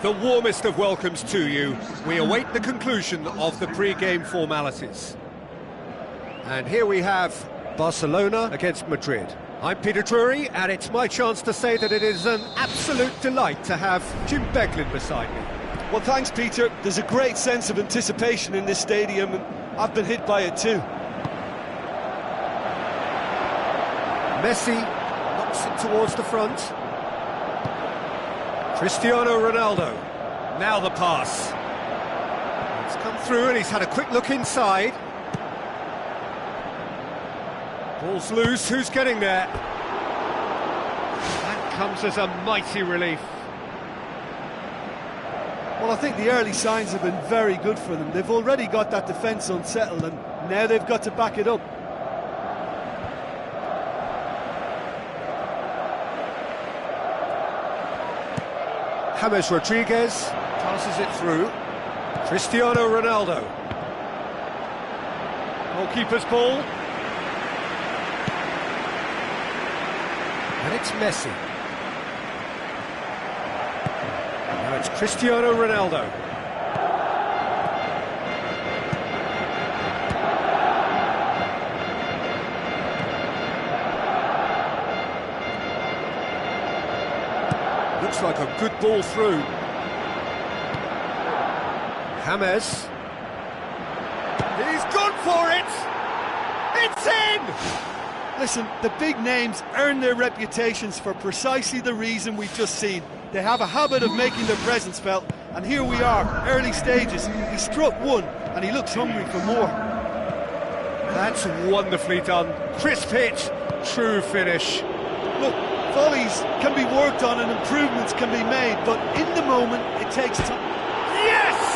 The warmest of welcomes to you. We await the conclusion of the pre-game formalities. And here we have Barcelona against Madrid. I'm Peter Drury, and it's my chance to say that it is an absolute delight to have Jim Beglin beside me. Well, thanks, Peter. There's a great sense of anticipation in this stadium, and I've been hit by it too. Messi knocks it towards the front. Cristiano Ronaldo, now the pass. It's come through and he's had a quick look inside. Ball's loose, who's getting there? That comes as a mighty relief. Well, I think the early signs have been very good for them. They've already got that defence unsettled, and now they've got to back it up. James Rodriguez passes it through. Cristiano Ronaldo. Goalkeeper's ball. And it's Messi. Now it's Cristiano Ronaldo. Looks like a good ball through. James. He's gone for it! It's in! Listen, the big names earn their reputations for precisely the reason we've just seen. They have a habit of making their presence felt, and here we are, early stages. He struck one, and he looks hungry for more. That's wonderfully done. Crisp hit, true finish. Look, volleys can be worked on and improvements can be made, but in the moment, it takes time. Yes!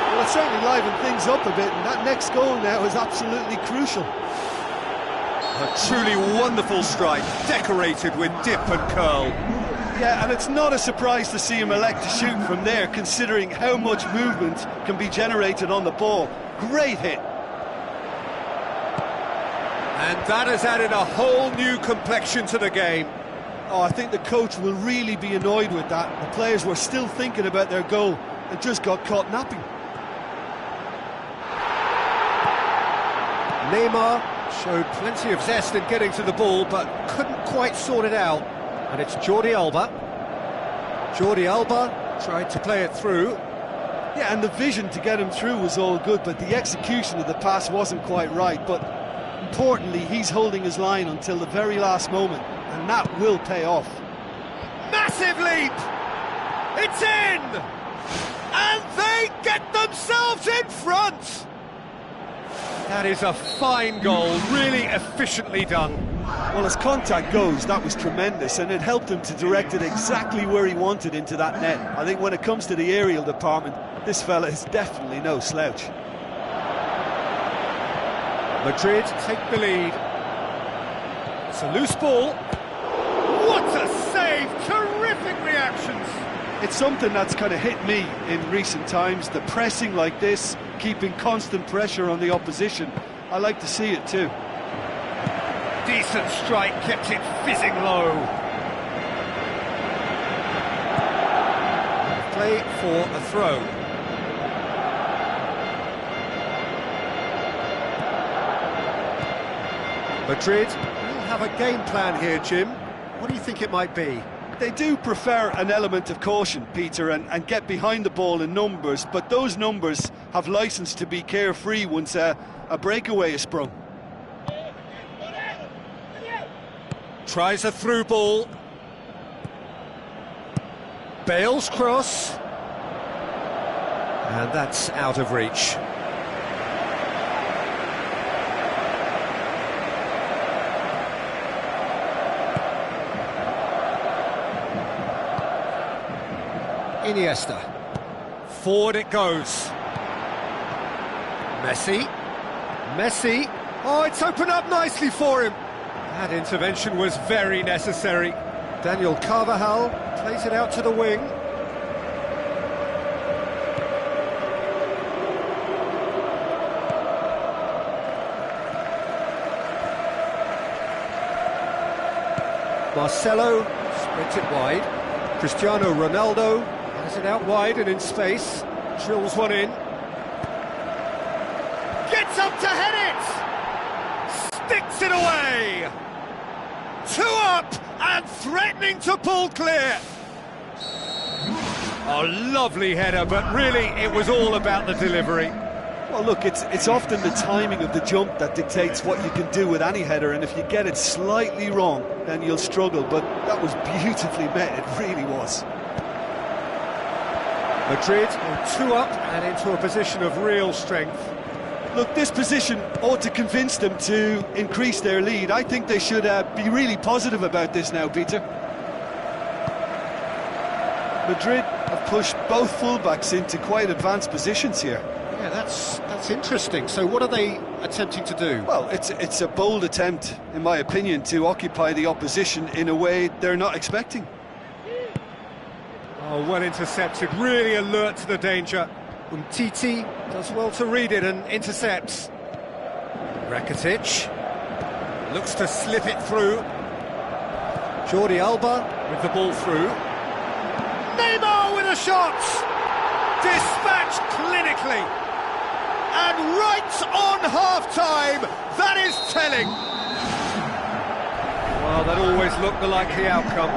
Well, it certainly livened things up a bit, and that next goal now is absolutely crucial. A truly wonderful strike, decorated with dip and curl. Yeah, and it's not a surprise to see him elect to shoot from there, considering how much movement can be generated on the ball. Great hit. And that has added a whole new complexion to the game. Oh, I think the coach will really be annoyed with that. The players were still thinking about their goal and just got caught napping. Neymar showed plenty of zest in getting to the ball, but couldn't quite sort it out. And it's Jordi Alba. Jordi Alba tried to play it through. Yeah, and the vision to get him through was all good, but the execution of the pass wasn't quite right. But importantly, he's holding his line until the very last moment, and that will pay off. Massive leap! It's in! And they get themselves in front! That is a fine goal, really efficiently done. Well, as contact goes, that was tremendous, and it helped him to direct it exactly where he wanted into that net. I think when it comes to the aerial department, this fella is definitely no slouch. Madrid take the lead. It's a loose ball. What a save! Terrific reactions! It's something that's kind of hit me in recent times, the pressing like this, keeping constant pressure on the opposition. I like to see it too. Decent strike, kept it fizzing low. Play for a throw. Madrid will have a game plan here, Jim. What do you think it might be? They do prefer an element of caution, Peter, and get behind the ball in numbers, but those numbers have licence to be carefree once a breakaway is sprung. Tries a through ball. Bale's cross. And that's out of reach. Iniesta. Forward it goes. Messi. Oh, it's opened up nicely for him. That intervention was very necessary. Daniel Carvajal plays it out to the wing. Marcelo spreads it wide. Cristiano Ronaldo has it out wide and in space. Drills one in. Gets up to head it! Sticks it away! 2 up and threatening to pull clear. Oh, lovely header, but really it was all about the delivery. Well, look, it's often the timing of the jump that dictates what you can do with any header, and if you get it slightly wrong, then you'll struggle, but that was beautifully met, it really was. Madrid are 2 up and into a position of real strength. Look, this position ought to convince them to increase their lead. I think they should be really positive about this now, Peter. Madrid have pushed both fullbacks into quite advanced positions here. Yeah, that's interesting. So what are they attempting to do? Well, it's a bold attempt, in my opinion, to occupy the opposition in a way they're not expecting. Oh, well intercepted, really alert to the danger. Umtiti does well to read it and intercepts. Rakitic looks to slip it through. Jordi Alba with the ball through. Neymar with a shot! Dispatched clinically. And right on half-time, that is telling. Well, that always looked the likely outcome.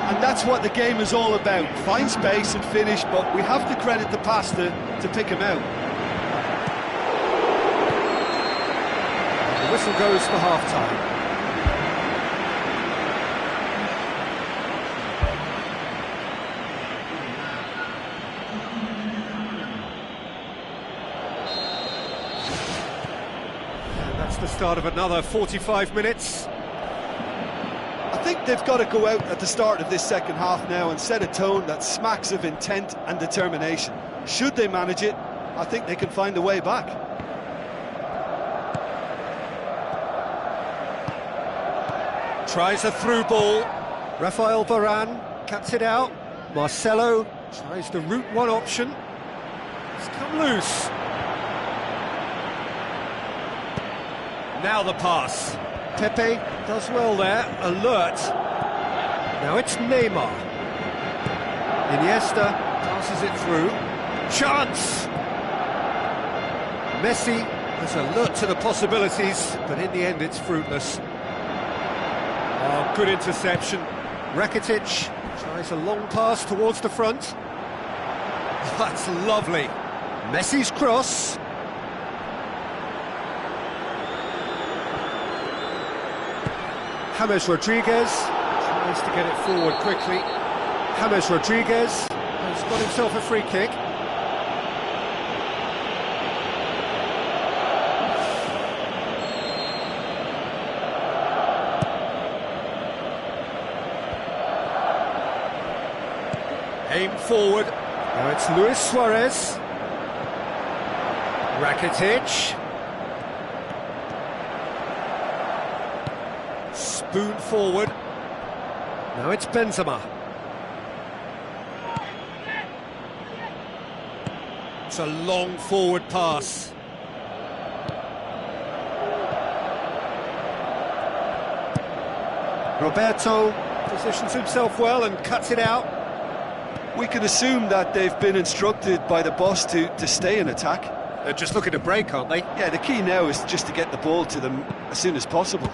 And that's what the game is all about. Find space and finish, but we have to credit the pass to pick him out. The whistle goes for half-time. And that's the start of another 45 minutes. I think they've got to go out at the start of this second half now and set a tone that smacks of intent and determination. Should they manage it, I think they can find a way back. Tries a through ball. Rafael Varane cuts it out. Marcelo tries the route one option. It's come loose. Now the pass. Pepe does well there, alert. Now it's Neymar. Iniesta passes it through. Chance! Messi is alert to the possibilities, but in the end it's fruitless. Oh, good interception. Rakitic tries a long pass towards the front. That's lovely. Messi's cross. James Rodriguez tries to get it forward quickly. James Rodriguez has got himself a free kick. Aim forward. Now it's Luis Suarez. Rakitic. Spoon forward. Now it's Benzema. It's a long forward pass. Roberto positions himself well and cuts it out. We can assume that they've been instructed by the boss to stay in attack. They're just looking to break, aren't they? Yeah, the key now is just to get the ball to them as soon as possible.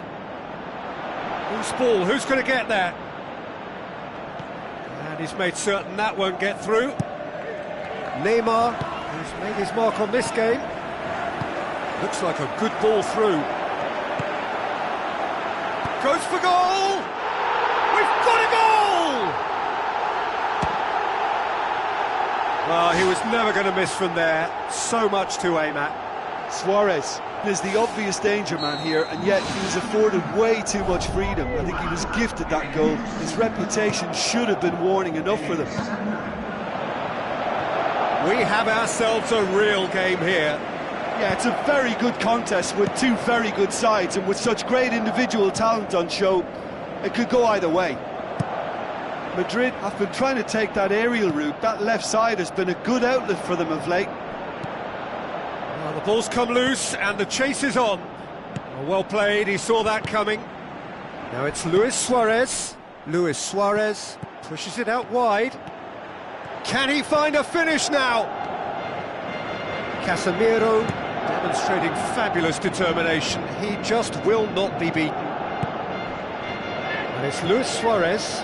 Loose ball, who's going to get there? And he's made certain that won't get through. Neymar, who's made his mark on this game. Looks like a good ball through. Goes for goal! We've got a goal! Well, he was never going to miss from there. So much to aim at. Suarez is the obvious danger man here, and yet he was afforded way too much freedom. I think he was gifted that goal. His reputation should have been warning enough for them. We have ourselves a real game here. Yeah, it's a very good contest with two very good sides, and with such great individual talent on show, it could go either way. Madrid have been trying to take that aerial route. That left side has been a good outlet for them of late. Well, the ball's come loose and the chase is on. Well played, he saw that coming. Now it's Luis Suarez. Luis Suarez pushes it out wide. Can he find a finish now? Casemiro demonstrating fabulous determination. He just will not be beaten. And it's Luis Suarez.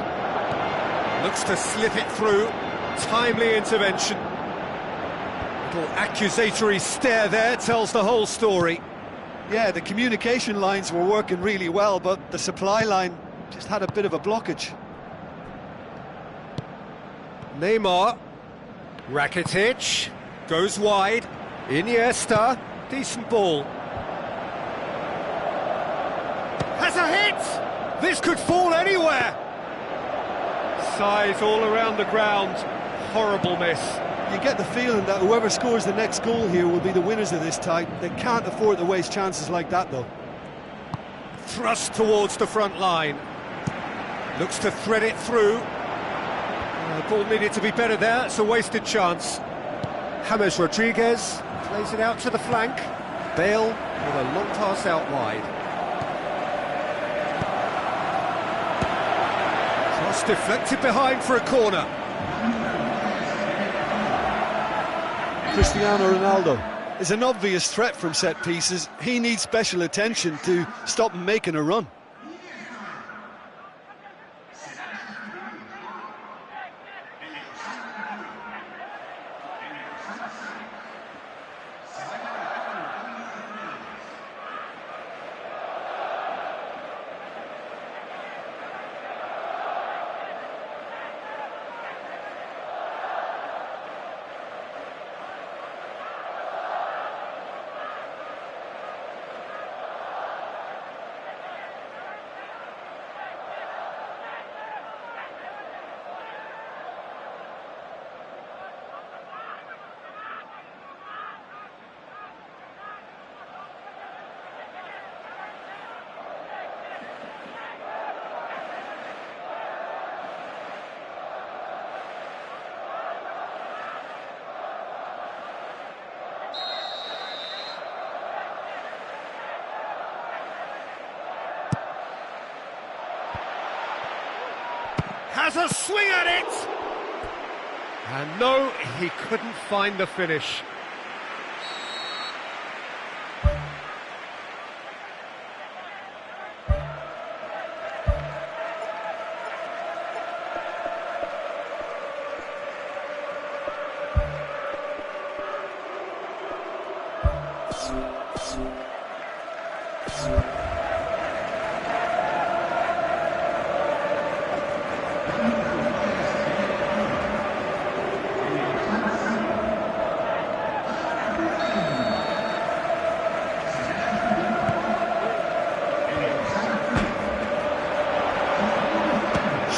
Looks to slip it through. Timely intervention. Little accusatory stare there tells the whole story. Yeah, the communication lines were working really well, but the supply line just had a bit of a blockage. Neymar. Rakitic. Goes wide. Iniesta. Decent ball. Has a hit! This could fall anywhere! Size all around the ground. Horrible miss. You get the feeling that whoever scores the next goal here will be the winners of this tie. They can't afford to waste chances like that, though. Thrust towards the front line. Looks to thread it through. The ball needed to be better there. It's a wasted chance. James Rodriguez plays it out to the flank. Bale with a long pass out wide. Cross deflected behind for a corner. Cristiano Ronaldo is an obvious threat from set pieces. He needs special attention to stop him making a run. Has a swing at it! And no, he couldn't find the finish.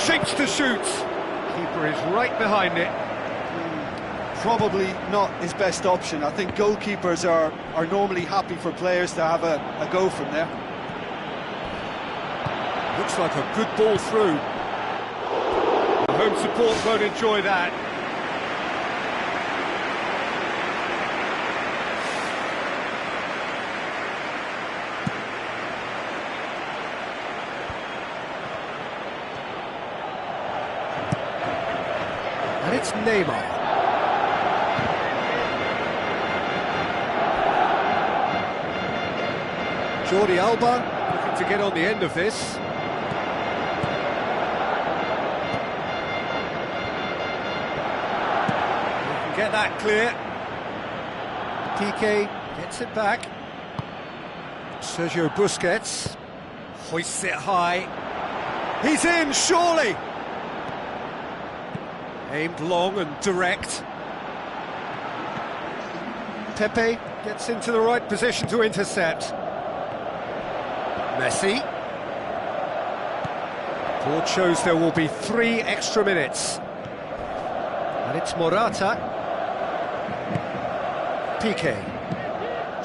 Shapes to shoot. Keeper is right behind it. Probably not his best option. I think goalkeepers are normally happy for players to have a go from there. Looks like a good ball through. The home support won't enjoy that. And it's Neymar. Jordi Alba looking to get on the end of this. that clear. Piqué gets it back. Sergio Busquets hoists it high. He's in, surely! Aimed long and direct. Pepe gets into the right position to intercept. Messi. Board shows there will be 3 extra minutes. And it's Morata. Piqué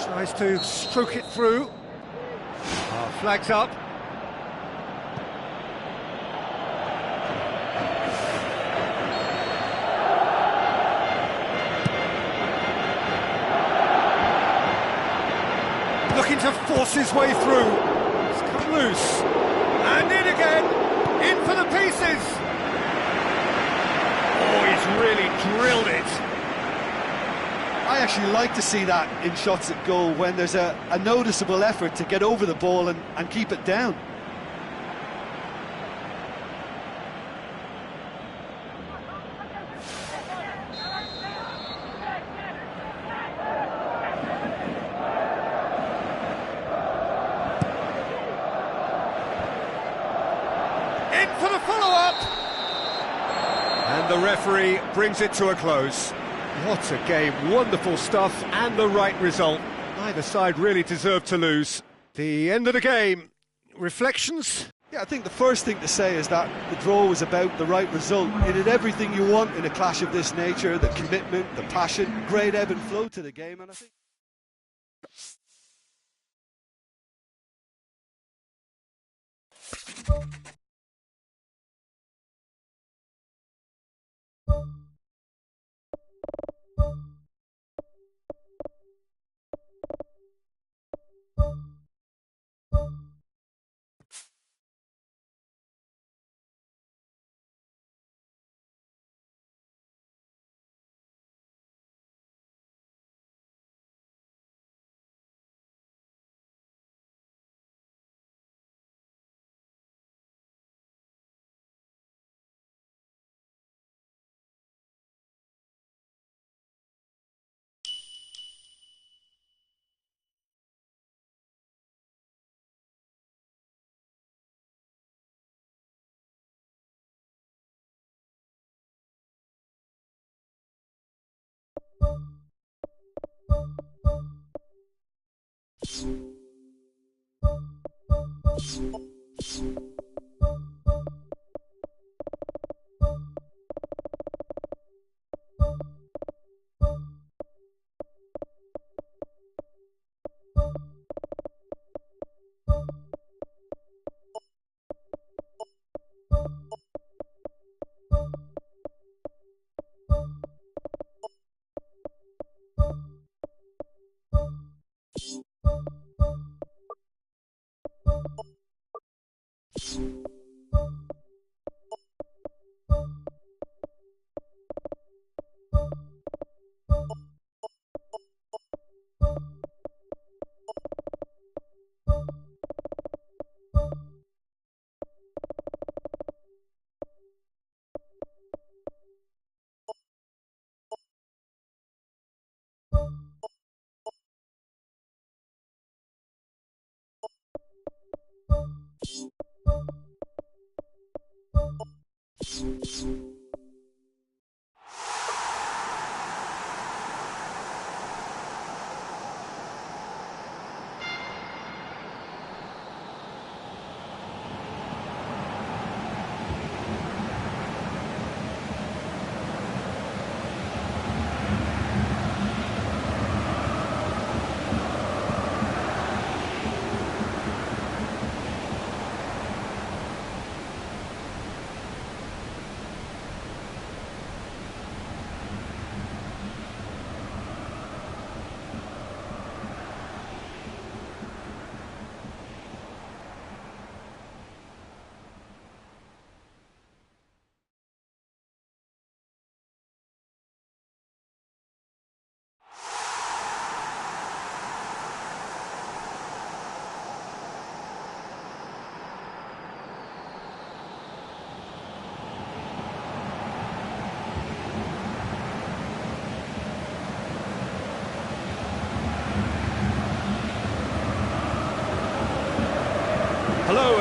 tries to stroke it through. Flags up. Looking to force his way through. It's come loose. And in again. In for the pieces. Oh, he's really drilled it. I actually like to see that in shots at goal, when there's a noticeable effort to get over the ball and keep it down. In for the follow-up! And the referee brings it to a close. What a game, wonderful stuff, and the right result. Neither side really deserved to lose. The end of the game. Reflections? Yeah, I think the first thing to say is that the draw was about the right result. It had everything you want in a clash of this nature: the commitment, the passion, great ebb and flow to the game, and I think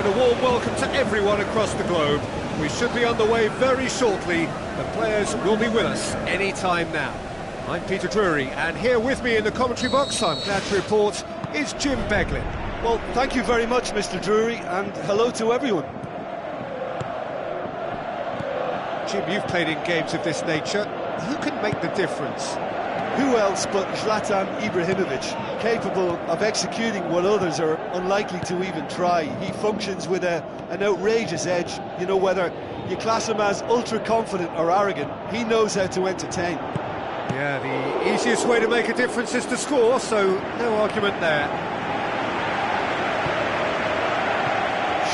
and a warm welcome to everyone across the globe. We should be on the way very shortly. The players will be with us any time now. I'm Peter Drury, and here with me in the commentary box, I'm glad to report, is Jim Beglin. Well, thank you very much, Mr. Drury, and hello to everyone. Jim, you've played in games of this nature. Who can make the difference? Who else but Zlatan Ibrahimovic, capable of executing what others are unlikely to even try. He functions with an outrageous edge. You know, whether you class him as ultra-confident or arrogant, he knows how to entertain. Yeah, the easiest way to make a difference is to score, so no argument there.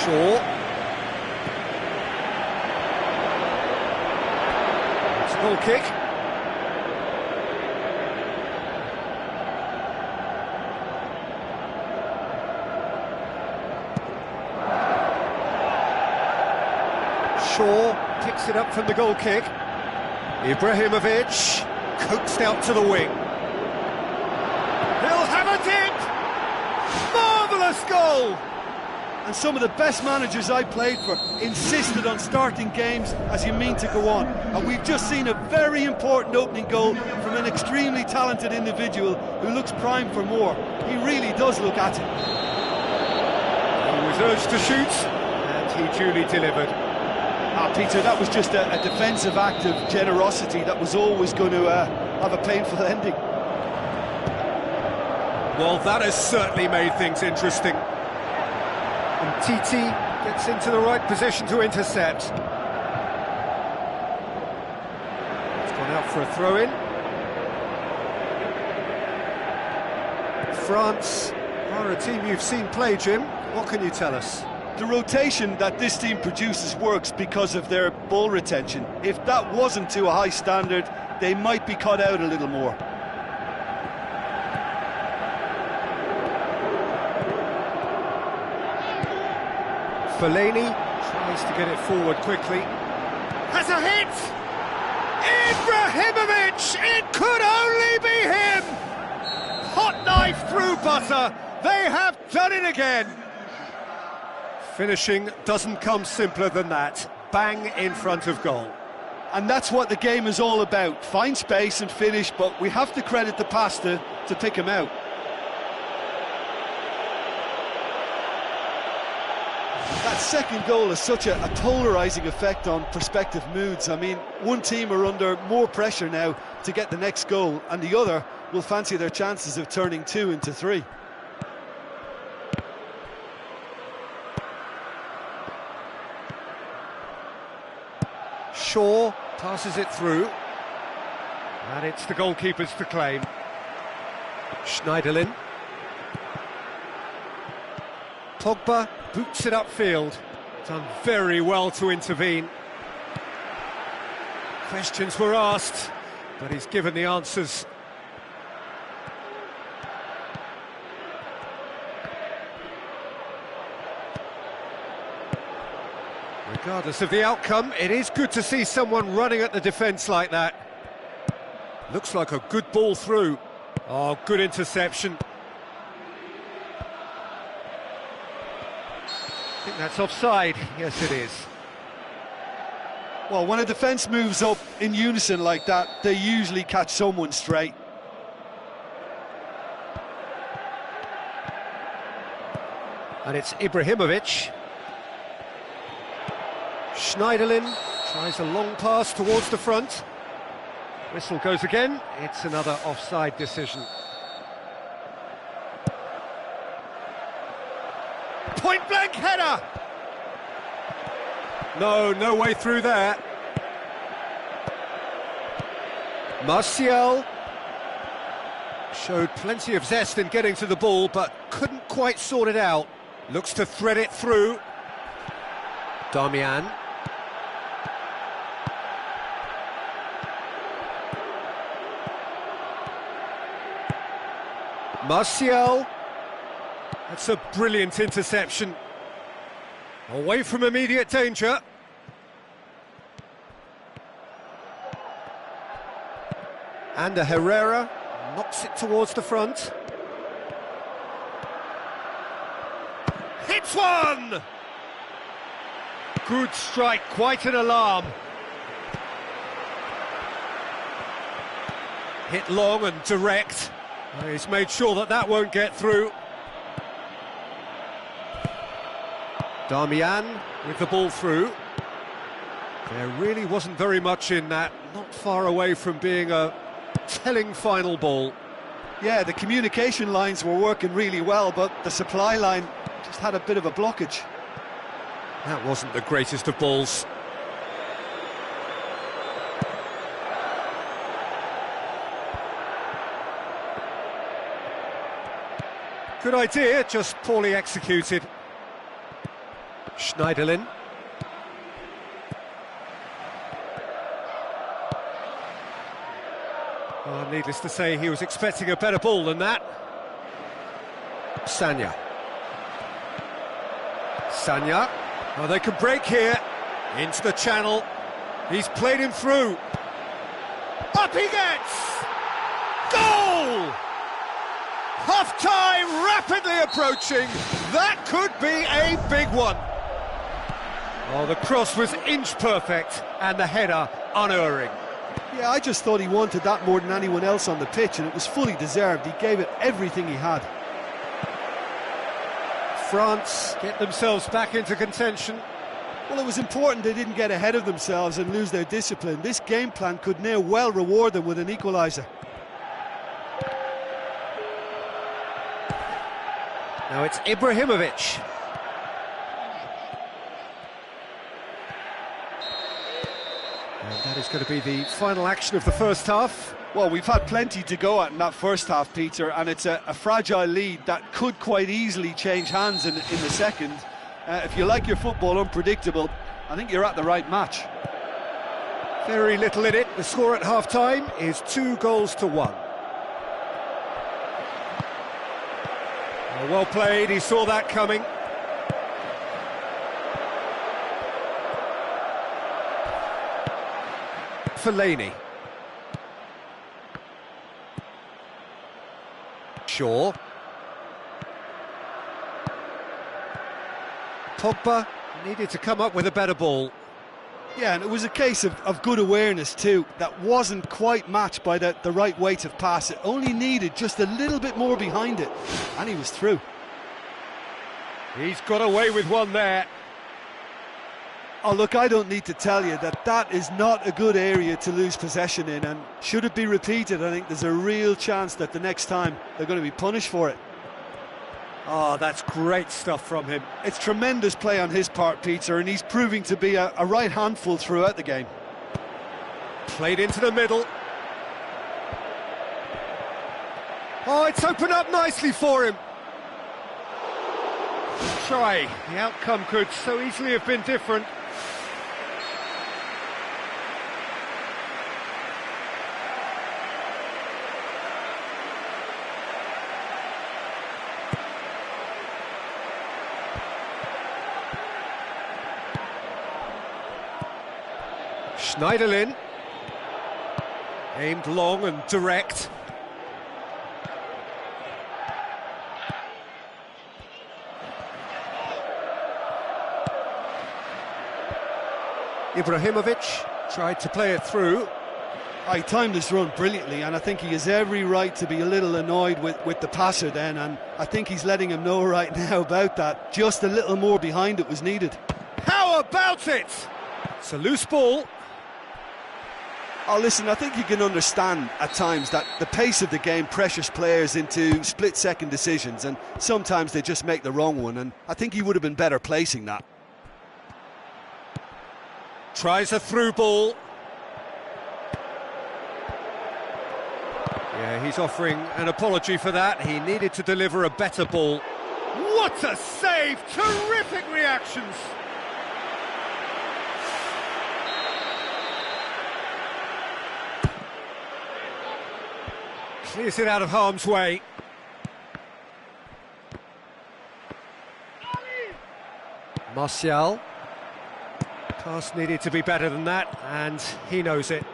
Shaw. It's a goal kick. Shaw picks it up from the goal kick. Ibrahimovic coaxed out to the wing. He'll have it in! Marvellous goal! And some of the best managers I played for insisted on starting games as you mean to go on. And we've just seen a very important opening goal from an extremely talented individual who looks primed for more. He really does look at it. He was urged to shoot, and he duly delivered. Peter, that was just a defensive act of generosity that was always going to have a painful ending. Well, that has certainly made things interesting. And Titi gets into the right position to intercept. It's gone out for a throw-in. France are a team you've seen play, Jim. What can you tell us? The rotation that this team produces works because of their ball retention. If that wasn't to a high standard, they might be cut out a little more. Fellaini tries to get it forward quickly. Has a hit! Ibrahimovic! It could only be him! Hot knife through butter. They have done it again. Finishing doesn't come simpler than that. Bang in front of goal. And that's what the game is all about. Find space and finish, but we have to credit the pasta to pick him out. That second goal has such a polarising effect on prospective moods. I mean, one team are under more pressure now to get the next goal, and the other will fancy their chances of turning 2 into 3. Shaw passes it through, and it's the goalkeepers to claim. Schneiderlin. Pogba boots it upfield. Done very well to intervene. Questions were asked, but he's given the answers. Regardless of the outcome, it is good to see someone running at the defence like that. Looks like a good ball through. Oh, good interception. I think that's offside. Yes, it is. Well, when a defence moves up in unison like that, they usually catch someone straight. And it's Ibrahimovic. Schneiderlin tries a long pass towards the front. Whistle goes again. It's another offside decision. Point-blank header! No way through there. Martial showed plenty of zest in getting to the ball, but couldn't quite sort it out. Looks to thread it through. Damian. Martial. That's a brilliant interception. Away from immediate danger. And Herrera knocks it towards the front. Hits one! Good strike, quite an alarm. Hit long and direct. He's made sure that that won't get through. Darmian with the ball through. There really wasn't very much in that, not far away from being a telling final ball. Yeah, the communication lines were working really well, but the supply line just had a bit of a blockage. That wasn't the greatest of balls. Good idea, just poorly executed. Schneiderlin. Oh, needless to say, he was expecting a better ball than that. Sanya. Sanya. Oh, they can break here. Into the channel. He's played him through. Up he gets! Goal! Half-time rapidly approaching. That could be a big one. Oh, the cross was inch perfect and the header unerring. Yeah, I just thought he wanted that more than anyone else on the pitch, and it was fully deserved. He gave it everything he had. France get themselves back into contention. Well, it was important they didn't get ahead of themselves and lose their discipline. This game plan could now well reward them with an equaliser. Now it's Ibrahimovic. And that is going to be the final action of the first half. Well, we've had plenty to go at in that first half, Peter, and it's a fragile lead that could quite easily change hands in the second. If you like your football unpredictable, I think you're at the right match. Very little in it. The score at half-time is 2-1. Well played, he saw that coming. Fellaini. Shaw. Pogba needed to come up with a better ball. Yeah, and it was a case of good awareness too. That wasn't quite matched by the right weight of pass. It only needed just a little bit more behind it, and he was through. He's got away with one there. Oh, look, I don't need to tell you that is not a good area to lose possession in, and should it be repeated, I think there's a real chance that the next time they're going to be punished for it. Oh, that's great stuff from him. It's tremendous play on his part, Peter, and he's proving to be a right handful throughout the game. Played into the middle. Oh, it's opened up nicely for him. Try. The outcome could so easily have been different. Schneiderlin, aimed long and direct. Ibrahimovic tried to play it through. He timed this run brilliantly, and I think he has every right to be a little annoyed with the passer then, and I think he's letting him know right now about that. Just a little more behind it was needed. How about it? It's a loose ball. Oh, listen, I think you can understand at times that the pace of the game pressures players into split-second decisions, and sometimes they just make the wrong one, and I think he would have been better placing that. Tries a through ball. Yeah, he's offering an apology for that. He needed to deliver a better ball. What a save! Terrific reactions! Clears it out of harm's way. Martial. Pass needed to be better than that, and he knows it.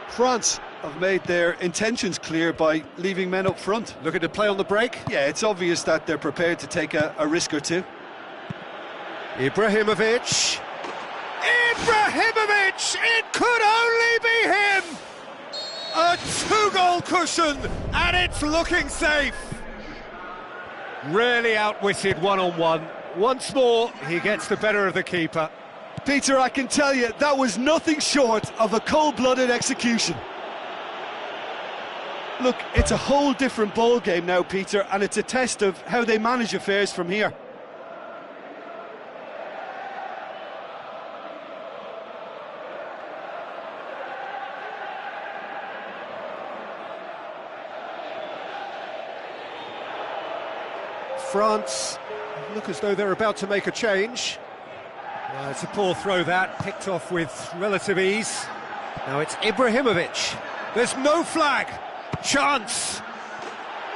France have made their intentions clear by leaving men up front. Looking to play on the break? Yeah, it's obvious that they're prepared to take a risk or two. Ibrahimovic! Ibrahimovic! It could only be him! A two-goal cushion, and it's looking safe. Really outwitted one-on-one. Once more, he gets the better of the keeper. Peter, I can tell you, that was nothing short of a cold-blooded execution. Look, it's a whole different ball game now, Peter, and it's a test of how they manage affairs from here. France look as though they're about to make a change. It's a poor throw that, picked off with relative ease. Now it's Ibrahimovic. There's no flag. Chance.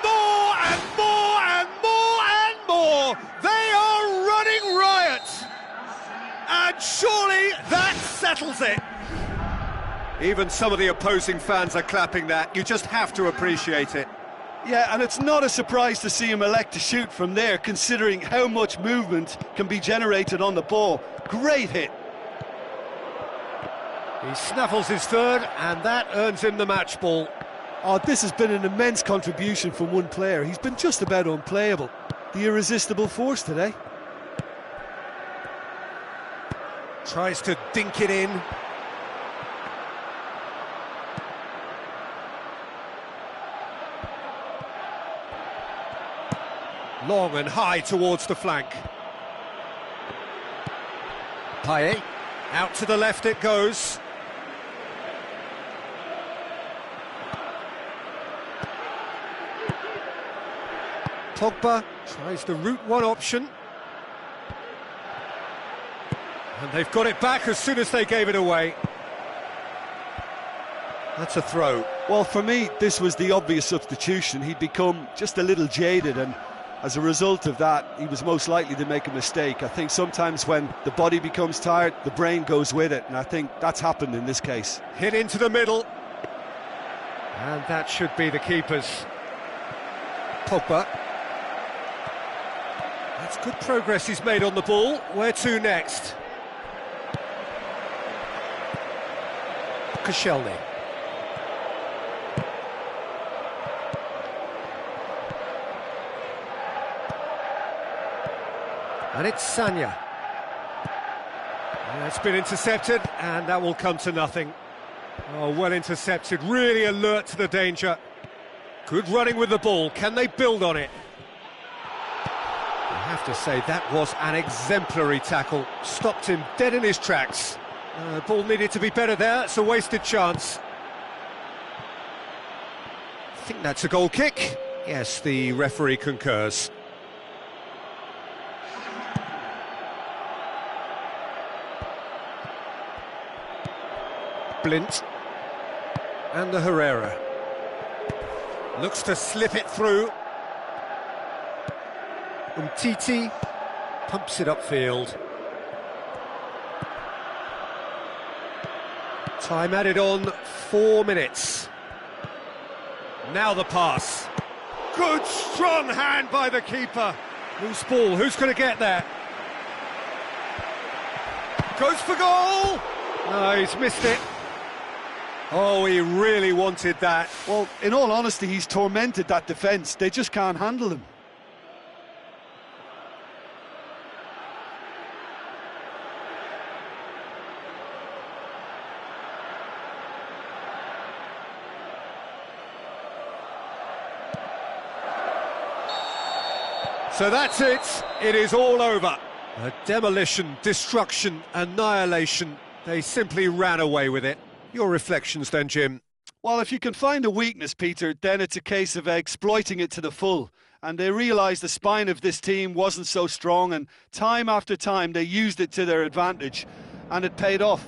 More and more and more and more. They are running riot. And surely that settles it. Even some of the opposing fans are clapping that. You just have to appreciate it. Yeah, and it's not a surprise to see him elect to shoot from there, considering how much movement can be generated on the ball. Great hit. He snaffles his third, and that earns him the match ball. Oh, this has been an immense contribution from one player. He's been just about unplayable. The irresistible force today. Tries to dink it in. Long and high towards the flank. Payet, out to the left it goes. Pogba tries the route one option. And they've got it back as soon as they gave it away. That's a throw. Well, for me, this was the obvious substitution. He'd become just a little jaded, and as a result of that, he was most likely to make a mistake. I think sometimes when the body becomes tired, the brain goes with it, and I think that's happened in this case. Hit into the middle. And that should be the keeper's. Pogba. That's good progress he's made on the ball. Where to next? Koscielny. And it's Sanya. And it's been intercepted, and that will come to nothing. Oh, well intercepted, really alert to the danger. Good running with the ball, can they build on it? I have to say, that was an exemplary tackle. Stopped him dead in his tracks. Ball needed to be better there, it's a wasted chance. I think that's a goal kick. Yes, the referee concurs. Blint and the Herrera looks to slip it through. Umtiti pumps it upfield. Time added on, 4 minutes. Now the pass. Good strong hand by the keeper. Loose ball, who's going to get there? Goes for goal! No, he's missed it. Oh, he really wanted that. Well, in all honesty, he's tormented that defence. They just can't handle him. So that's it. It is all over. A demolition, destruction, annihilation. They simply ran away with it. Your reflections then, Jim? Well, if you can find a weakness, Peter, then it's a case of exploiting it to the full. And they realised the spine of this team wasn't so strong, and time after time they used it to their advantage, and it paid off.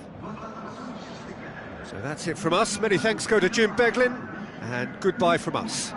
So that's it from us. Many thanks go to Jim Beglin, and goodbye from us.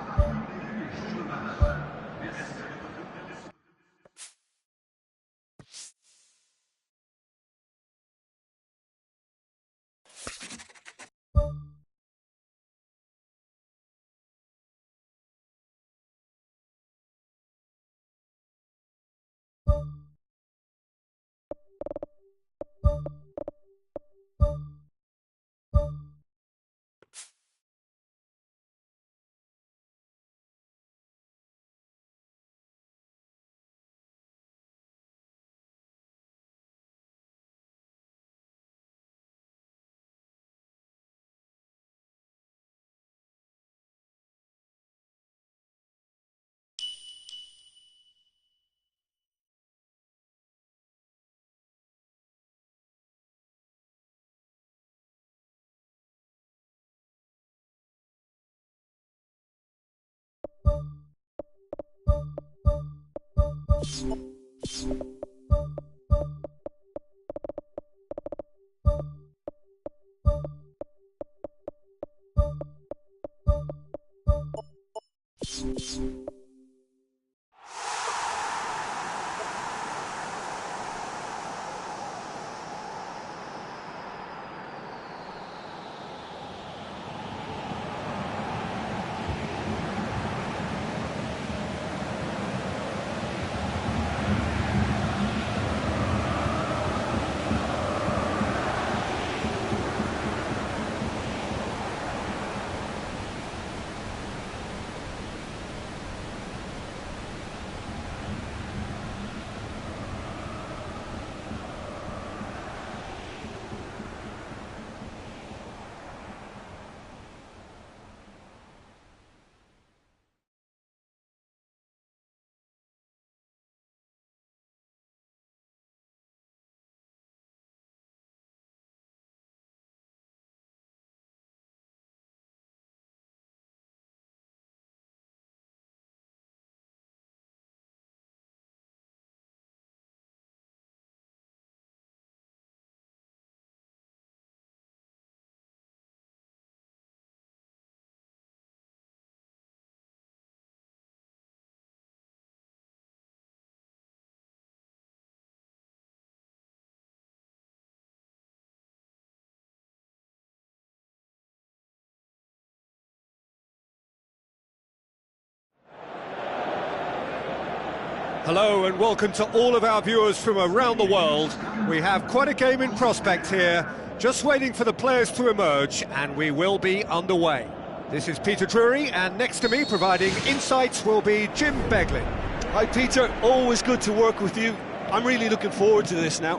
Hello and welcome to all of our viewers from around the world. We have quite a game in prospect here, just waiting for the players to emerge, and we will be underway. This is Peter Drury, and next to me providing insights will be Jim Beglin. Hi Peter, always good to work with you. I'm really looking forward to this now.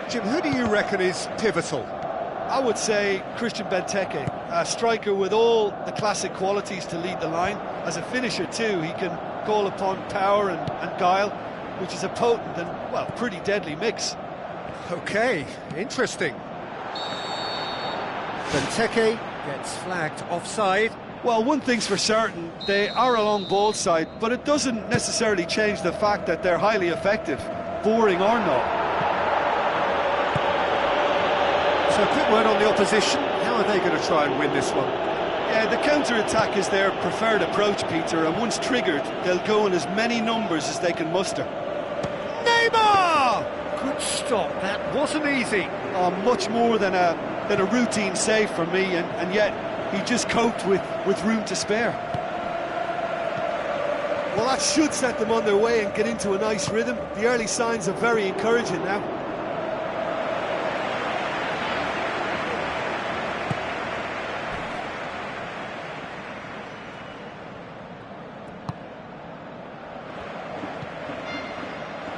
Jim, who do you reckon is pivotal? I would say Christian Benteke, a striker with all the classic qualities to lead the line. As a finisher too, he can call upon power and guile, which is a potent and, well, pretty deadly mix. Okay, interesting. Benteke gets flagged offside. Well, one thing's for certain, they are a long ball side, but it doesn't necessarily change the fact that they're highly effective, boring or not. So a quick word on the opposition. How are they going to try and win this one? Yeah, the counter-attack is their preferred approach, Peter, and once triggered, they'll go in as many numbers as they can muster. Neymar! Good stop, that wasn't easy. Much more than a routine save for me, and yet he just coped with room to spare. Well, that should set them on their way and get into a nice rhythm. The early signs are very encouraging now.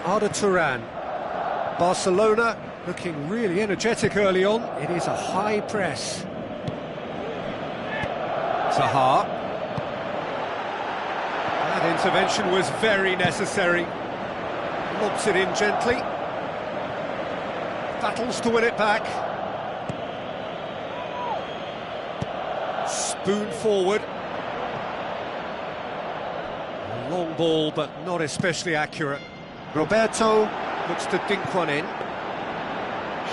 Arda Turan. Barcelona looking really energetic early on. It is a high press. Zaha. That intervention was very necessary. Lobs it in gently. Battles to win it back. Spoon forward. A long ball, but not especially accurate. Roberto looks to dink one in.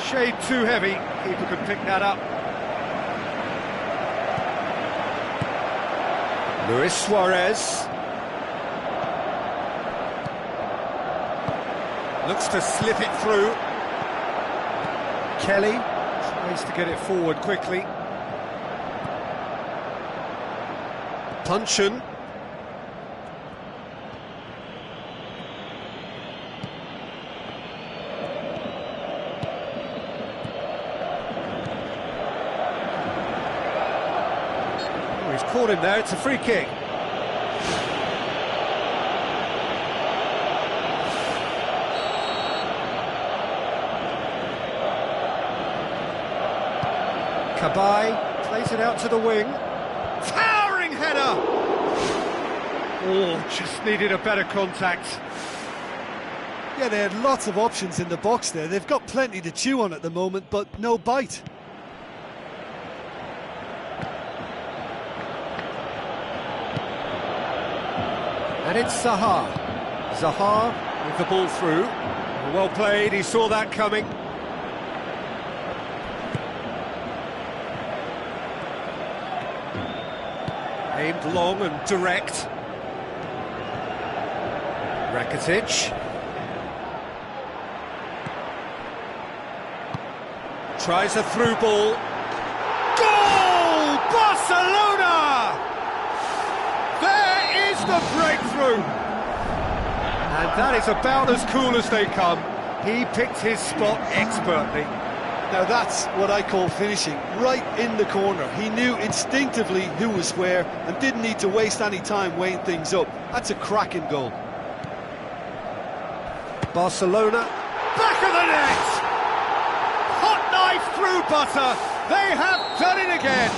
Shade too heavy, keeper can pick that up. Luis Suarez. Looks to slip it through. Kelly tries to get it forward quickly. Puncheon. He's caught him there, it's a free kick. Cabaye plays it out to the wing. Towering header! Oh, just needed a better contact. Yeah, they had lots of options in the box there. They've got plenty to chew on at the moment, but no bite. And it's Zaha. Zaha with the ball through. Well played, he saw that coming. Aimed long and direct. Rakitic. Tries a through ball. Goal! Barcelona! There is the breakthrough! And that is about as cool as they come. He picked his spot expertly. Now that's what I call finishing, right in the corner. He knew instinctively who was where and didn't need to waste any time weighing things up. That's a cracking goal. Barcelona, back of the net! Hot knife through butter, they have done it again!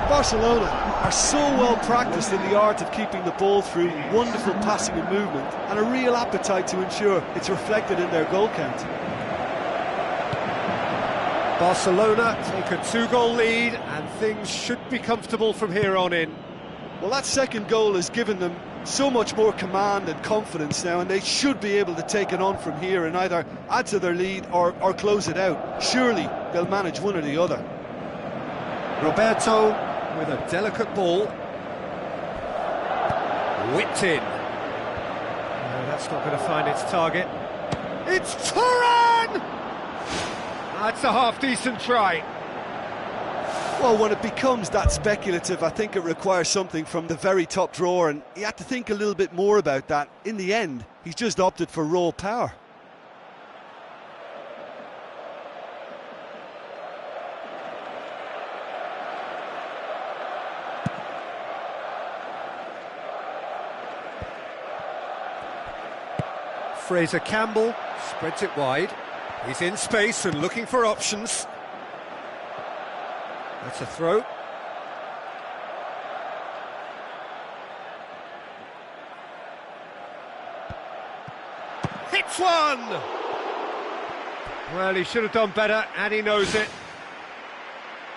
Barcelona are so well practiced in the art of keeping the ball through, wonderful passing and movement, and a real appetite to ensure it's reflected in their goal count. Barcelona take a 2-goal lead and things should be comfortable from here on in. Well, that second goal has given them so much more command and confidence now, and they should be able to take it on from here and either add to their lead or close it out. Surely they'll manage one or the other. Roberto with a delicate ball. Whipped in. No, that's not going to find its target. It's Turan! That's a half-decent try. Well, when it becomes that speculative, I think it requires something from the very top drawer, and he had to think a little bit more about that. In the end, he's just opted for raw power. Fraser Campbell spreads it wide. He's in space and looking for options. That's a throw. Hits one! Well, he should have done better, and he knows it.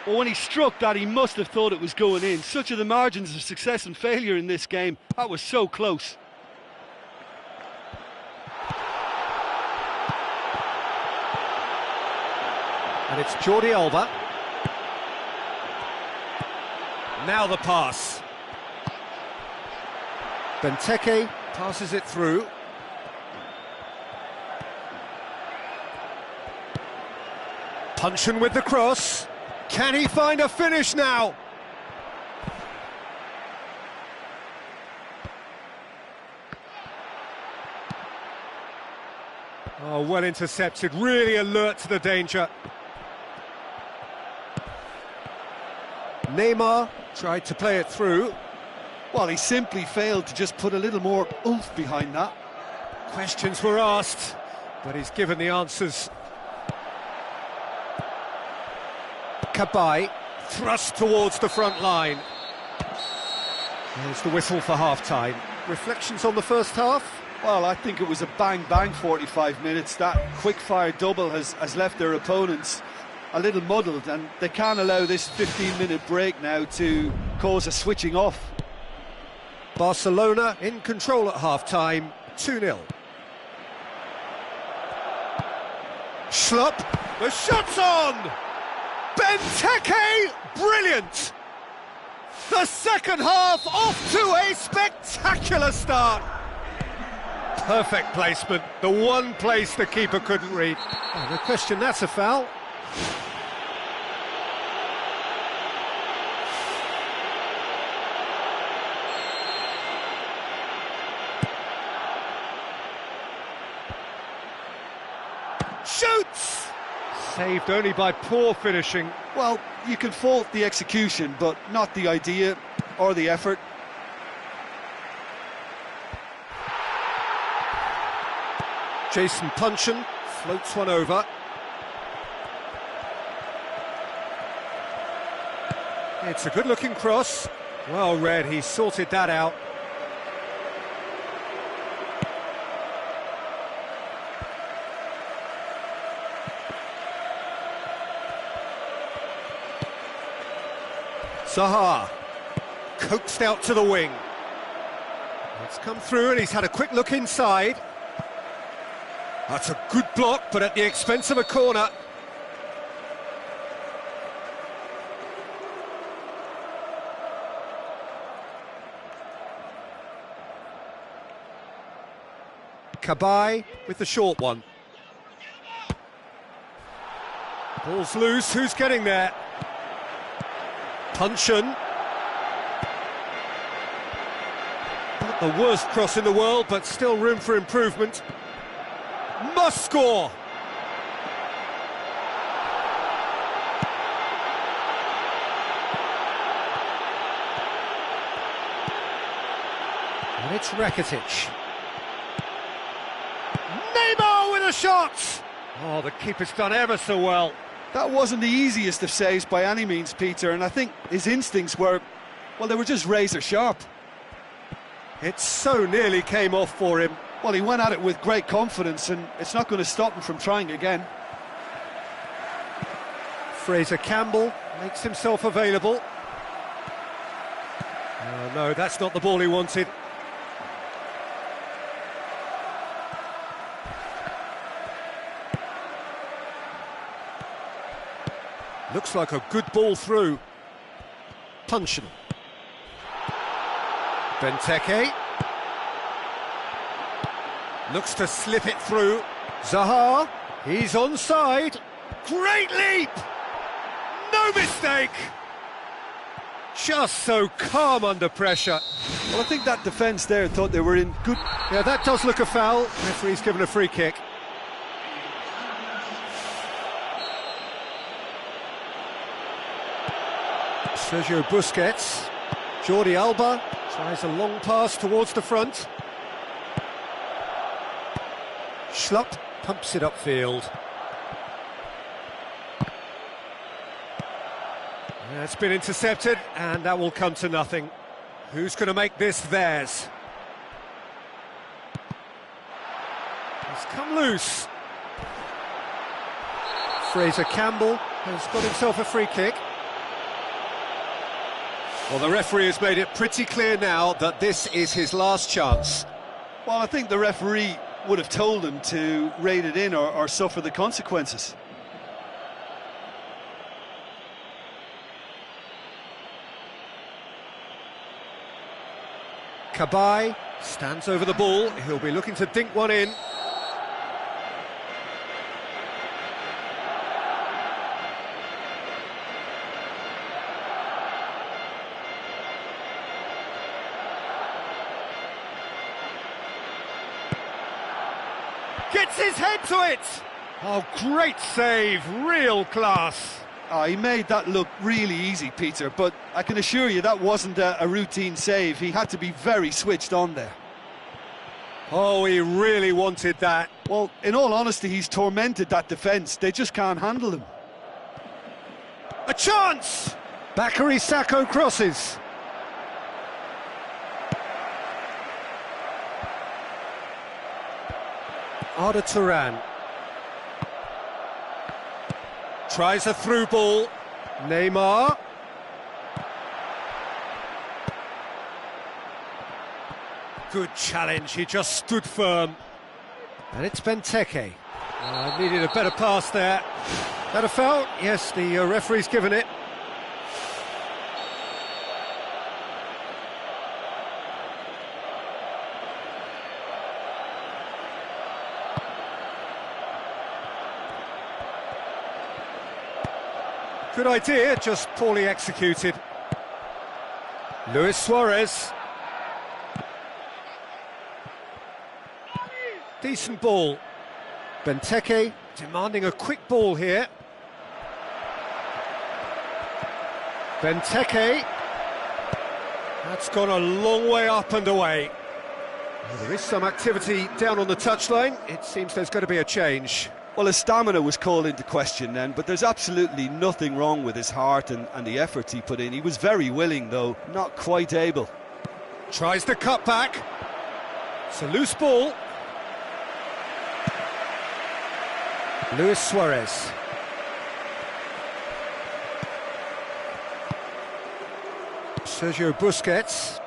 Well, when he struck that, he must have thought it was going in. Such are the margins of success and failure in this game. That was so close. And it's Jordi Alba. Now the pass. Benteke passes it through. Puncheon with the cross. Can he find a finish now? Oh, well intercepted, really alert to the danger. Neymar tried to play it through. Well, he simply failed to just put a little more oomph behind that. Questions were asked, but he's given the answers. Cabaye thrust towards the front line. There's the whistle for half-time. Reflections on the first half? Well, I think it was a bang-bang 45 minutes. That quick-fire double has left their opponents a little muddled, and they can't allow this 15-minute break now to cause a switching off. Barcelona in control at half-time, 2-0. Schlupp, the shot's on! Benteke, brilliant! The second half off to a spectacular start. Perfect placement, the one place the keeper couldn't read. Oh, no question, that's a foul. Shoots! Saved only by poor finishing. Well, you can fault the execution, but not the idea or the effort. Jason Puncheon floats one over. It's a good-looking cross. Well read, he sorted that out. Zaha, coaxed out to the wing. It's come through and he's had a quick look inside. That's a good block, but at the expense of a corner. Cabaye with the short one. Ball's loose, who's getting there? Puncheon. Not the worst cross in the world, but still room for improvement. Must score! And it's Rakitic. Neymar with a shot! Oh, the keeper's done ever so well. That wasn't the easiest of saves by any means, Peter, and I think his instincts were, well, they were just razor sharp. It so nearly came off for him. Well, he went at it with great confidence, and it's not going to stop him from trying again. Fraser Campbell makes himself available. Oh, no, that's not the ball he wanted. Looks like a good ball through. Puncheon. Benteke. Looks to slip it through. Zaha. He's onside. Great leap! No mistake! Just so calm under pressure. Well, I think that defence there thought they were in good... Yeah, that does look a foul. Referee's given a free kick. Sergio Busquets. Jordi Alba tries a long pass towards the front. Schlupp pumps it upfield. It's been intercepted, and that will come to nothing. Who's going to make this theirs? He's come loose. Fraser Campbell has got himself a free kick. Well, the referee has made it pretty clear now that this is his last chance. Well, I think the referee would have told him to rate it in or suffer the consequences. Cabaye stands over the ball. He'll be looking to dink one in. Gets his head to it! Oh, great save, real class. Oh, he made that look really easy, Peter, but I can assure you that wasn't a routine save. He had to be very switched on there. Oh, he really wanted that. Well, in all honesty, he's tormented that defence. They just can't handle him. A chance! Bakary Sakho crosses. Arda Turan. Tries a through ball. Neymar. Good challenge, he just stood firm. And it's Benteke. Needed a better pass there. That a foul? Yes, the referee's given it. Good idea, just poorly executed. Luis Suarez. Decent ball. Benteke demanding a quick ball here. Benteke. That's gone a long way up and away. Well, there is some activity down on the touchline. It seems there's going to be a change. Well, his stamina was called into question then, but there's absolutely nothing wrong with his heart and the efforts he put in. He was very willing, though, not quite able. Tries the cut back. It's a loose ball. Luis Suarez. Sergio Busquets.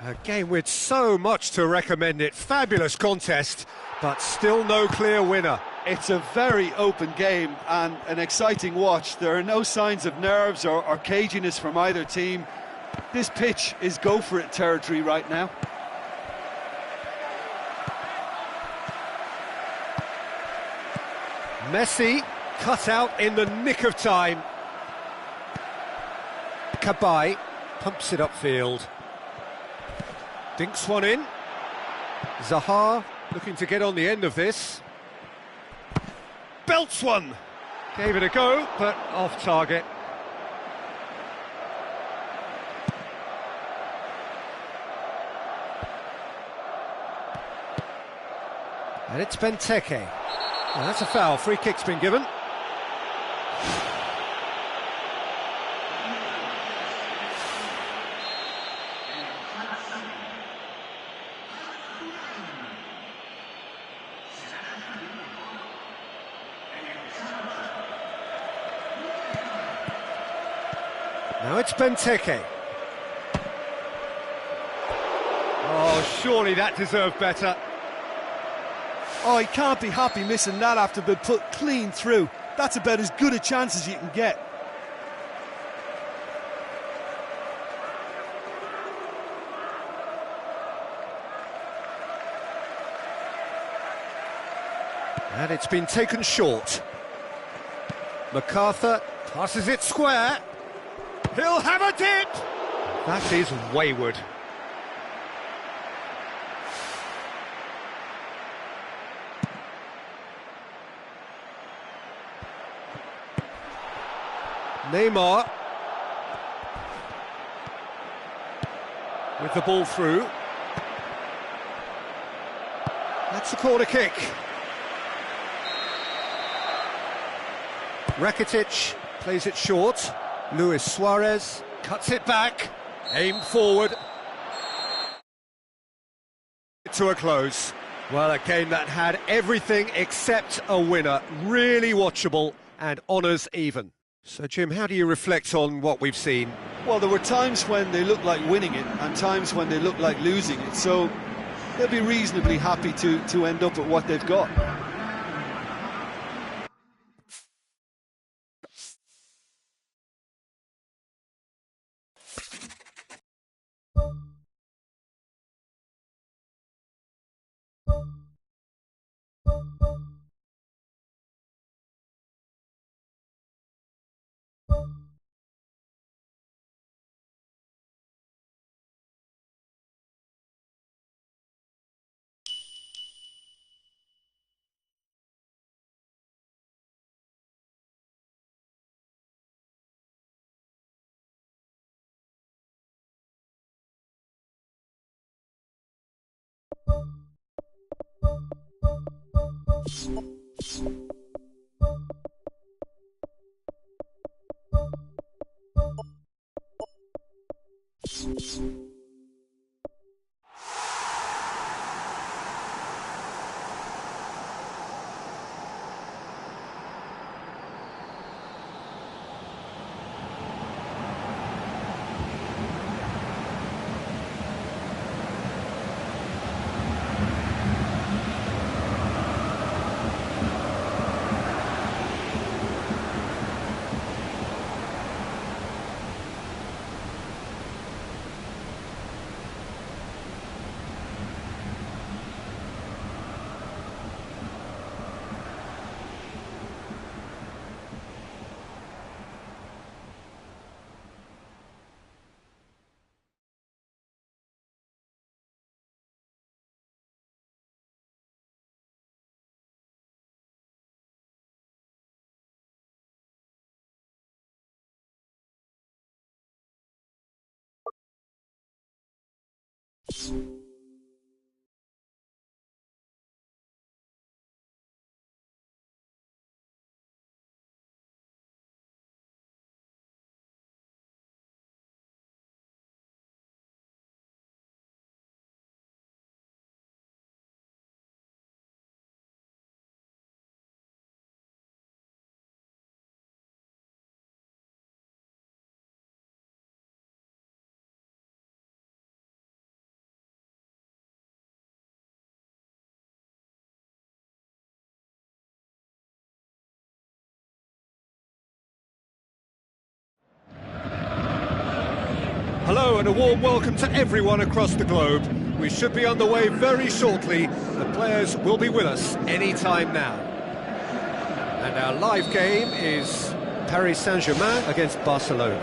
A game with so much to recommend it. Fabulous contest, but still no clear winner. It's a very open game and an exciting watch. There are no signs of nerves or caginess from either team. This pitch is go-for-it territory right now. Messi cut out in the nick of time. Kabay pumps it upfield. Dinks one in. Zaha looking to get on the end of this. Belts one. Gave it a go, but off target. And it's Benteke. Oh, that's a foul. Free kick's been given. Now it's Benteke. Oh, surely that deserved better. Oh, he can't be happy missing that after being put clean through. That's about as good a chance as you can get. And it's been taken short. MacArthur passes it square. He'll have a dip! That is wayward. Neymar with the ball through. That's a corner kick. Rakitic plays it short. Luis Suarez cuts it back. Aimed forward. To a close. Well, a game that had everything except a winner. Really watchable and honours even. So, Jim, how do you reflect on what we've seen? Well, there were times when they looked like winning it and times when they looked like losing it, so they'll be reasonably happy to end up at what they've got. and a warm welcome to everyone across the globe. We should be underway very shortly. The players will be with us any time now. And our live game is Paris Saint-Germain against Barcelona.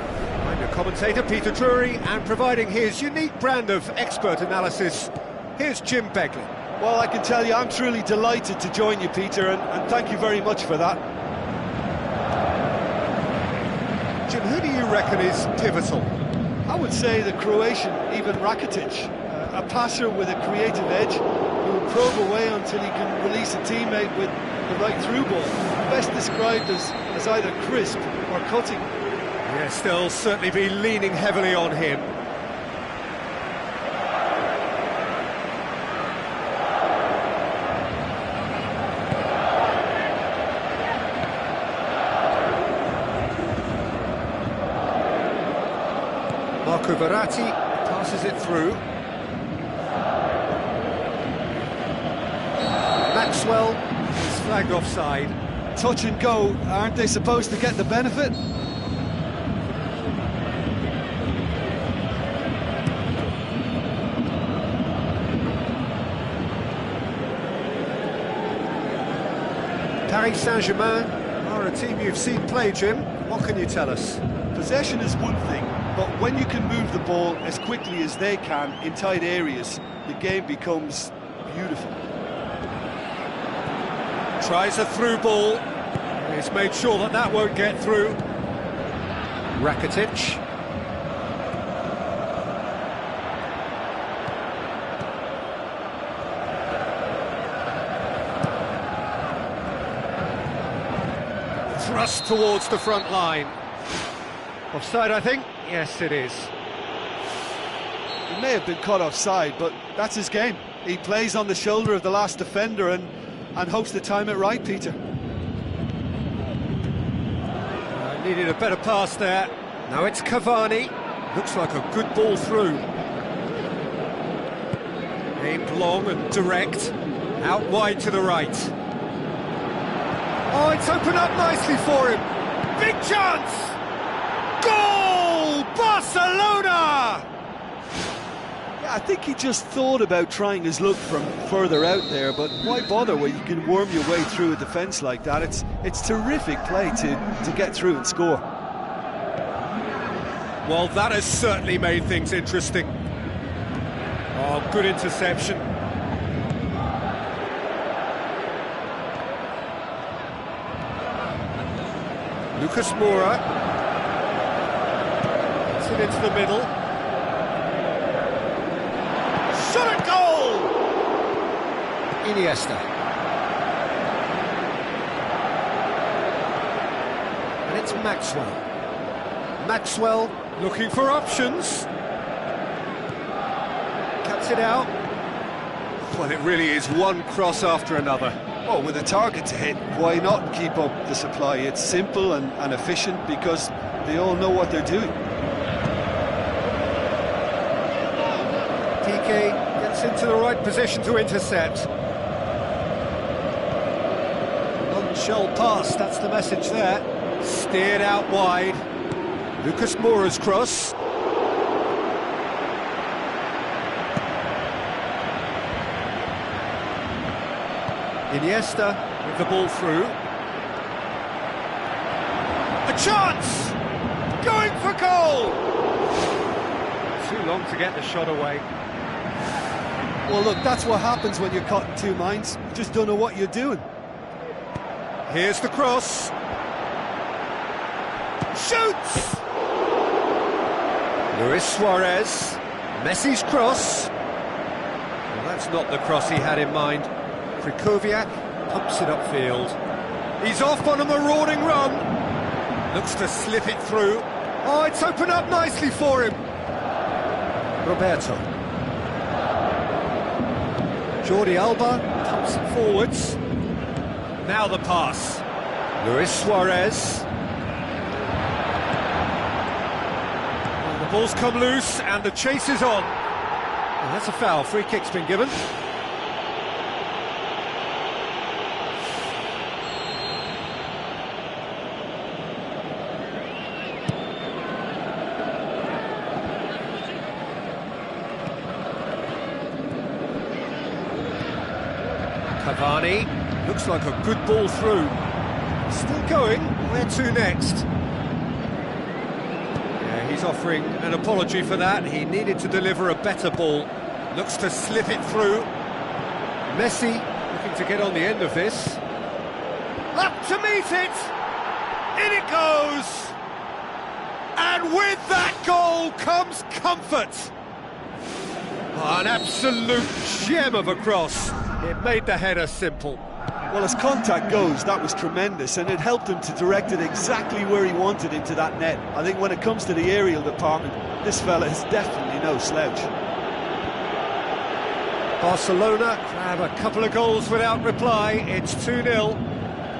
I'm your commentator, Peter Drury, and providing his unique brand of expert analysis, here's Jim Beglin. Well, I can tell you I'm truly delighted to join you, Peter, and thank you very much for that. Jim, who do you reckon is pivotal? I would say the Croatian Ivan Rakitic, a passer with a creative edge who will probe away until he can release a teammate with the right through ball. Best described as either crisp or cutting. Yes, they'll certainly be leaning heavily on him. Marco Verratti passes it through. Maxwell is flagged offside. Touch and go, aren't they supposed to get the benefit? Paris Saint-Germain are a team you've seen play, Jim. What can you tell us? Possession is one thing, but when you can move the ball as quickly as they can in tight areas, the game becomes beautiful. Tries a through ball. He's made sure that won't get through. Rakitic. Thrust towards the front line. Offside, I think? Yes, it is. He may have been caught offside, but that's his game. He plays on the shoulder of the last defender and hopes to time it right, Peter. Needed a better pass there. Now it's Cavani. Looks like a good ball through. Aimed long and direct. Out wide to the right. Oh, it's opened up nicely for him. Big chance! Goal! Barcelona! Yeah, I think he just thought about trying his luck from further out there, but why bother when you can worm your way through a defence like that? It's terrific play to get through and score. Well, that has certainly made things interesting. Oh, good interception. Lucas Moura. It's it into the middle. Shot at goal! Iniesta. And it's Maxwell. Maxwell looking for options. Cuts it out. Well, it really is one cross after another. Oh, with a target to hit, why not keep up the supply? It's simple and efficient because they all know what they're doing. PK gets into the right position to intercept. Non-shell pass, that's the message there. Steered out wide. Lucas Moura's cross. Iniesta with the ball through. A chance! Going for goal! Too long to get the shot away. Well, look, that's what happens when you're caught in two minds. You just don't know what you're doing. Here's the cross. Shoots! Luis Suarez. Messi's cross. Well, that's not the cross he had in mind. Krychowiak pumps it upfield. He's off on a marauding run. Looks to slip it through. Oh, it's opened up nicely for him. Roberto. Jordi Alba pumps it forwards. Now the pass. Luis Suarez. Well, the ball's come loose and the chase is on. Well, that's a foul. Free kick's been given. Cavani, looks like a good ball through. Still going, where to next? Yeah, he's offering an apology for that. He needed to deliver a better ball. Looks to slip it through. Messi looking to get on the end of this. Up to meet it! In it goes! And with that goal comes comfort! Oh, an absolute gem of a cross. It made the header simple. Well, as contact goes, that was tremendous, and it helped him to direct it exactly where he wanted into that net. I think when it comes to the aerial department, this fella is definitely no slouch. Barcelona grab a couple of goals without reply. It's 2-0.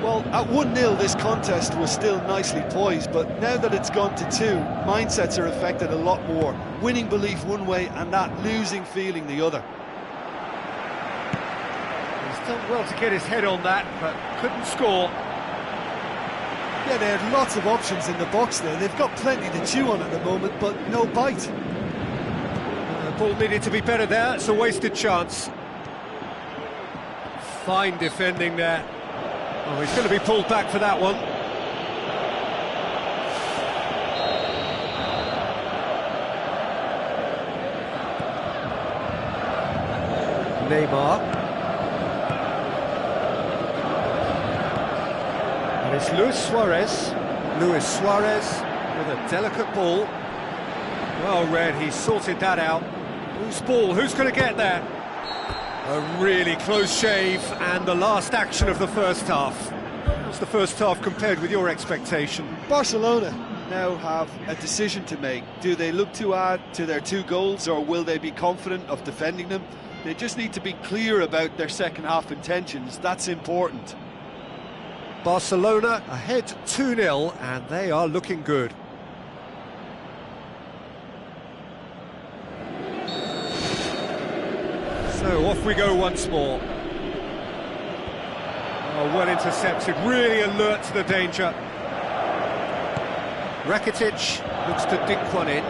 Well, at 1-0 this contest was still nicely poised, but now that it's gone to 2, mindsets are affected a lot more. Winning belief one way and that losing feeling the other. He's done well to get his head on that, but couldn't score. Yeah, they had lots of options in the box there. They've got plenty to chew on at the moment, but no bite. The ball needed to be better there. It's a wasted chance. Fine defending there. Oh, he's going to be pulled back for that one. Neymar. And it's Luis Suarez. Luis Suarez with a delicate ball. Well read, he sorted that out. Loose ball, who's going to get there? A really close shave, and the last action of the first half. What's the first half compared with your expectation? Barcelona now have a decision to make. Do they look to add to their 2 goals, or will they be confident of defending them? They just need to be clear about their second half intentions. That's important. Barcelona ahead 2-0, and they are looking good. So off we go once more. Oh, well intercepted, really alert to the danger. Rakitic looks to dink one in.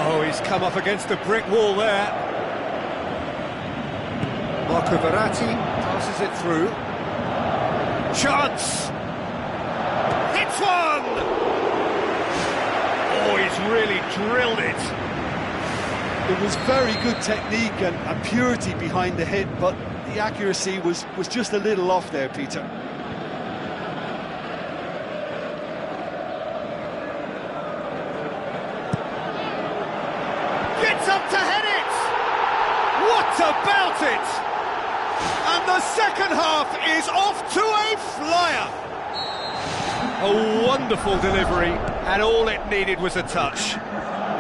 Oh, he's come up against a brick wall there. Marco Verratti passes it through. Chance! Hits one! Oh, he's really drilled it. It was very good technique and purity behind the hit, but the accuracy was just a little off there, Peter. Gets up to head it! What about it? And the second half is off to a flyer! A wonderful delivery, and all it needed was a touch.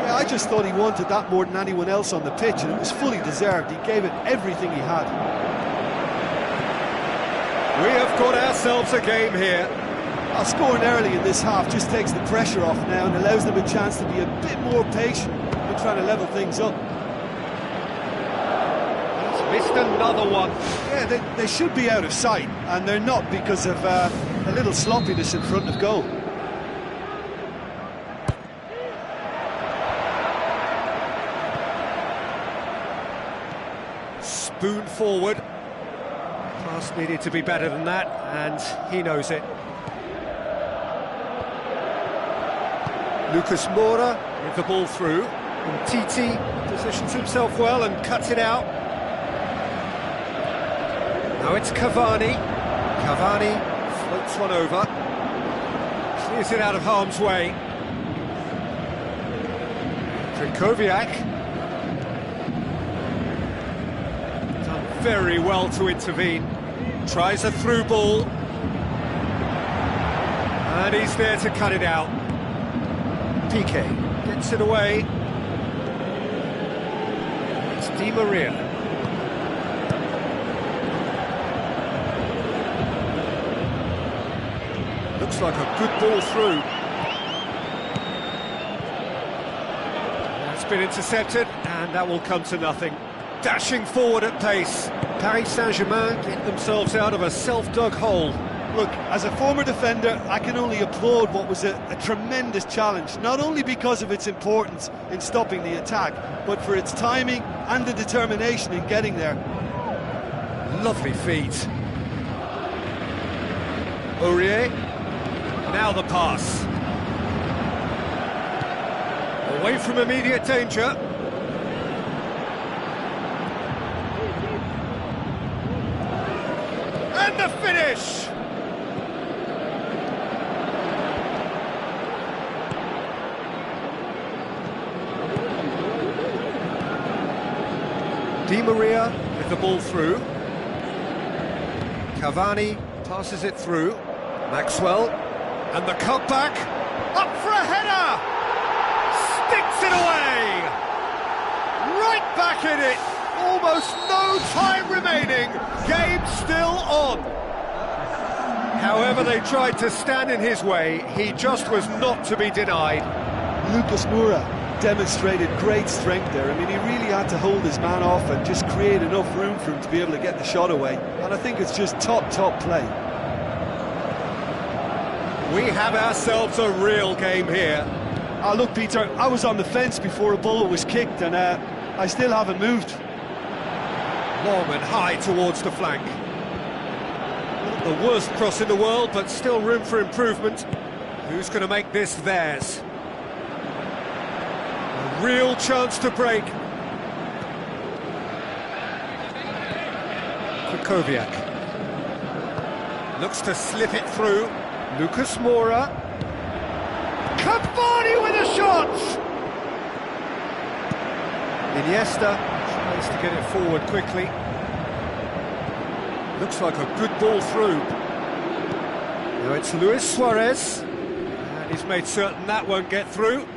Yeah, I just thought he wanted that more than anyone else on the pitch, and it was fully deserved. He gave it everything he had. We have got ourselves a game here. Scoring early in this half just takes the pressure off now and allows them a chance to be a bit more patient in trying to level things up. He's missed another one. Yeah, they should be out of sight, and they're not because of a little sloppiness in front of goal. Spoon forward. Pass needed to be better than that, and he knows it. Lucas Moura with the ball through. And Titi positions himself well and cuts it out. Now it's Cavani. Cavani floats one over. Clears it out of harm's way. Krikoviak. Very well to intervene. Tries a through ball. And he's there to cut it out. Piqué gets it away. It's Di Maria. Looks like a good ball through. That's been intercepted, and that will come to nothing. Dashing forward at pace. Paris Saint-Germain get themselves out of a self-dug hole. Look, as a former defender, I can only applaud what was a tremendous challenge, not only because of its importance in stopping the attack, but for its timing and the determination in getting there. Lovely feet. Aurier. Now the pass. Away from immediate danger. And the finish! Di Maria with the ball through. Cavani passes it through. Maxwell, and the cutback, up for a header! Sticks it away! Right back in it! Almost no time remaining, game still on. However they tried to stand in his way, he just was not to be denied. Lucas Moura demonstrated great strength there. I mean, he really had to hold his man off and just create enough room for him to be able to get the shot away. And I think it's just top play. We have ourselves a real game here. Look, Peter, I was on the fence before a bullet was kicked, and I still haven't moved. Long and high towards the flank. Not the worst cross in the world, but still room for improvement. Who's going to make this theirs? A real chance to break. Krychowiak looks to slip it through. Lucas Moura. Cavani with a shot! Iniesta tries to get it forward quickly. Looks like a good ball through. Now it's Luis Suarez. And he's made certain that won't get through.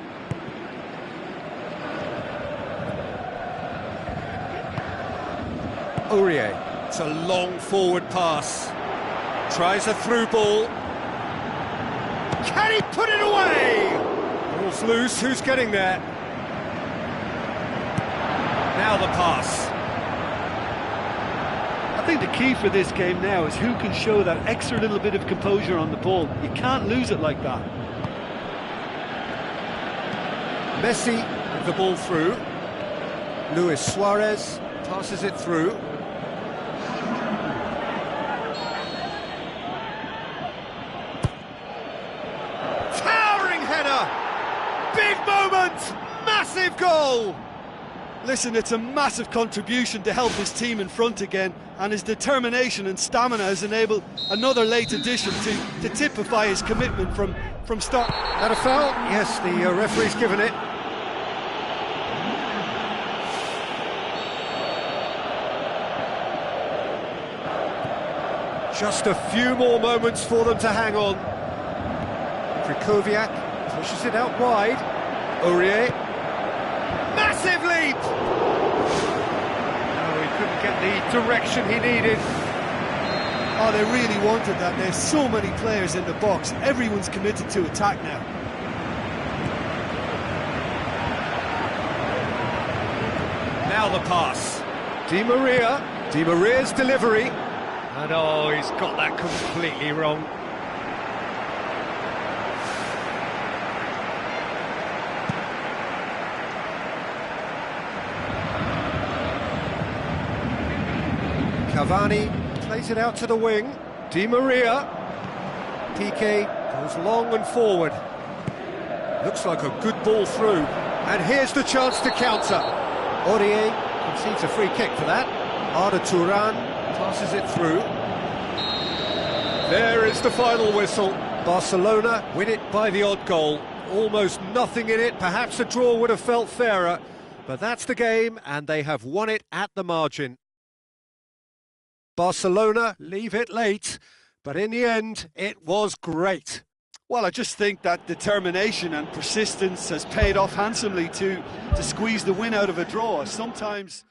Aurier. It's a long forward pass. Tries a through ball. Can he put it away? Ball's loose, who's getting there? Now the pass. I think the key for this game now is who can show that extra little bit of composure on the ball. You can't lose it like that. Messi with the ball through. Luis Suarez passes it through. Big moment! Massive goal! Listen, it's a massive contribution to help his team in front again, and his determination and stamina has enabled another late addition to typify his commitment from start. That a foul? Yes, the referee's given it. Just a few more moments for them to hang on. Krychowiak pushes it out wide. Aurier. Massive leap! Oh, he couldn't get the direction he needed. Oh, they really wanted that. There's so many players in the box. Everyone's committed to attack now. Now the pass. Di Maria. Di Maria's delivery. And oh, he's got that completely wrong. Cavani plays it out to the wing. Di Maria. Piqué goes long and forward. Looks like a good ball through. And here's the chance to counter. Aurier concedes a free kick for that. Arda Turan passes it through. There is the final whistle. Barcelona win it by the odd goal. Almost nothing in it. Perhaps a draw would have felt fairer. But that's the game, and they have won it at the margin. Barcelona leave it late, but in the end, it was great. Well, I just think that determination and persistence has paid off handsomely to squeeze the win out of a draw. Sometimes